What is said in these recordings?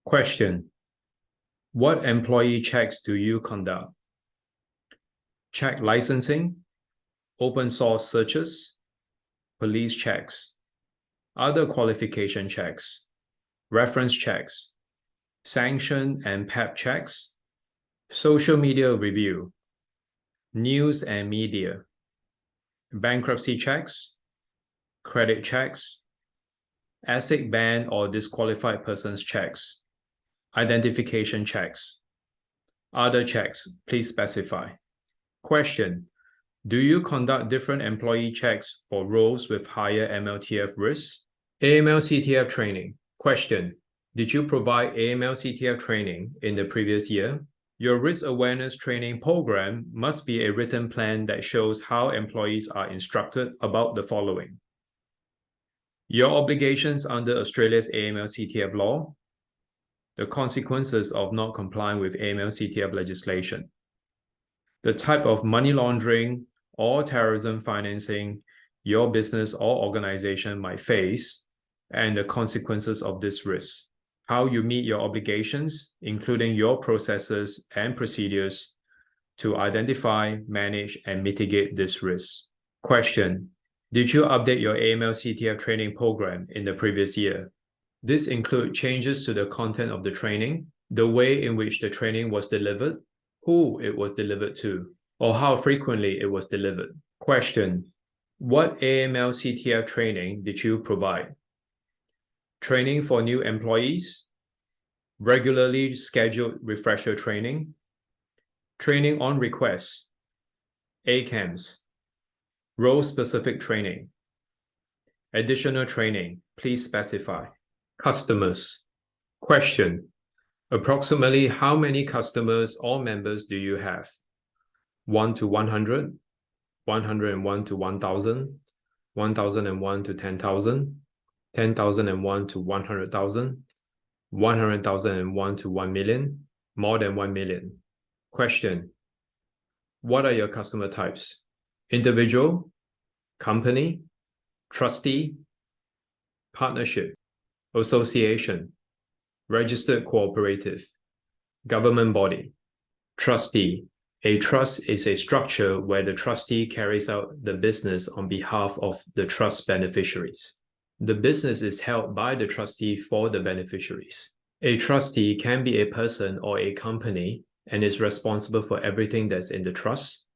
Question: what employee checks do you conduct? Check licensing, open source searches, police checks, other qualification checks, reference checks, sanction and PEP checks, social media review, news and media, bankruptcy checks, credit checks, asset ban or disqualified persons checks, identification checks. Other checks, please specify. Question: do you conduct different employee checks for roles with higher MLTF risks? AML CTF training. Question: did you provide AML CTF training in the previous year? Your risk awareness training program must be a written plan that shows how employees are instructed about the following: your obligations under Australia's AML CTF law, the consequences of not complying with AML CTF legislation, the type of money laundering or terrorism financing your business or organization might face, and the consequences of this risk, how you meet your obligations, including your processes and procedures to identify, manage, and mitigate this risk. Question: did you update your AML CTF training program in the previous year? This includes changes to the content of the training, the way in which the training was delivered, who it was delivered to, or how frequently it was delivered. Question: what AML CTF training did you provide? Training for new employees, regularly scheduled refresher training, training on request, ACAMS, role-specific training, additional training, please specify. Customers. Question: approximately how many customers or members do you have? 1 to 100, 101 to 1,000, 1,001 to 10,000, 10,001 to 100,000, 100,001 to 1 million, more than 1 million. Question: what are your customer types? Individual, company, trustee, partnership, association, registered cooperative, government body. Trustee. A trust is a structure where the trustee carries out the business on behalf of the trust beneficiaries. The business is held by the trustee for the beneficiaries. A trustee can be a person or a company and is responsible for everything that's in the trust,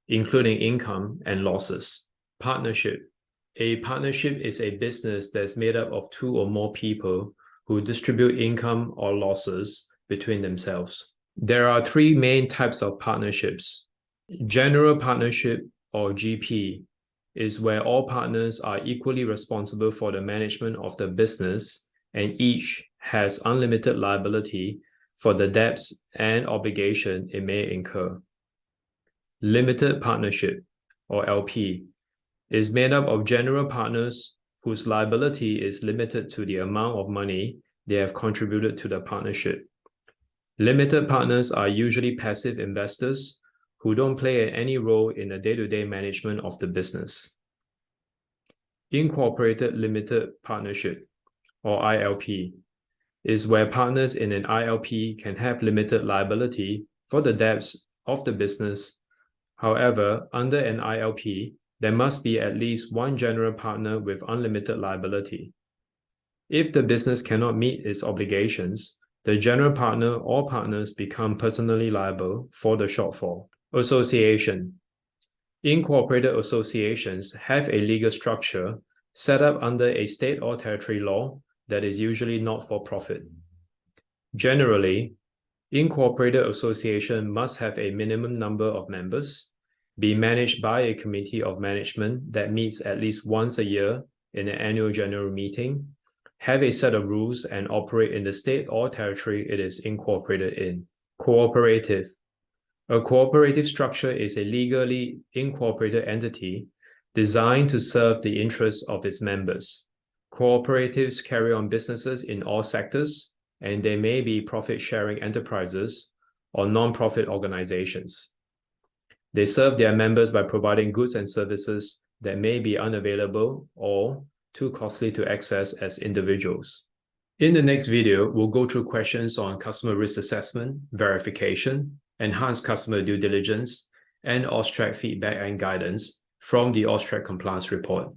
including income and losses. Partnership. A partnership is a business that's made up of 2 or more people who distribute income or losses between themselves. There are 3 main types of partnerships. General partnership, or GP, is where all partners are equally responsible for the management of the business and each has unlimited liability for the debts and obligation it may incur. Limited partnership, or LP, is made up of general partners whose liability is limited to the amount of money they have contributed to the partnership. Limited partners are usually passive investors who don't play any role in the day-to-day management of the business. Incorporated limited partnership, or ILP, is where partners in an ILP can have limited liability for the debts of the business. However, under an ILP, there must be at least one general partner with unlimited liability. If the business cannot meet its obligations, the general partner or partners become personally liable for the shortfall. Association. Incorporated associations have a legal structure set up under a state or territory law that is usually not for profit. Generally, incorporated association must have a minimum number of members, be managed by a committee of management that meets at least once a year in an annual general meeting, have a set of rules, and operate in the state or territory it is incorporated in. Cooperative. A cooperative structure is a legally incorporated entity designed to serve the interests of its members. Cooperatives carry on businesses in all sectors, and they may be profit-sharing enterprises or non-profit organizations. They serve their members by providing goods and services that may be unavailable or too costly to access as individuals. In the next video, we'll go through questions on customer risk assessment, verification, enhanced customer due diligence, and AUSTRAC feedback and guidance from the AUSTRAC compliance report.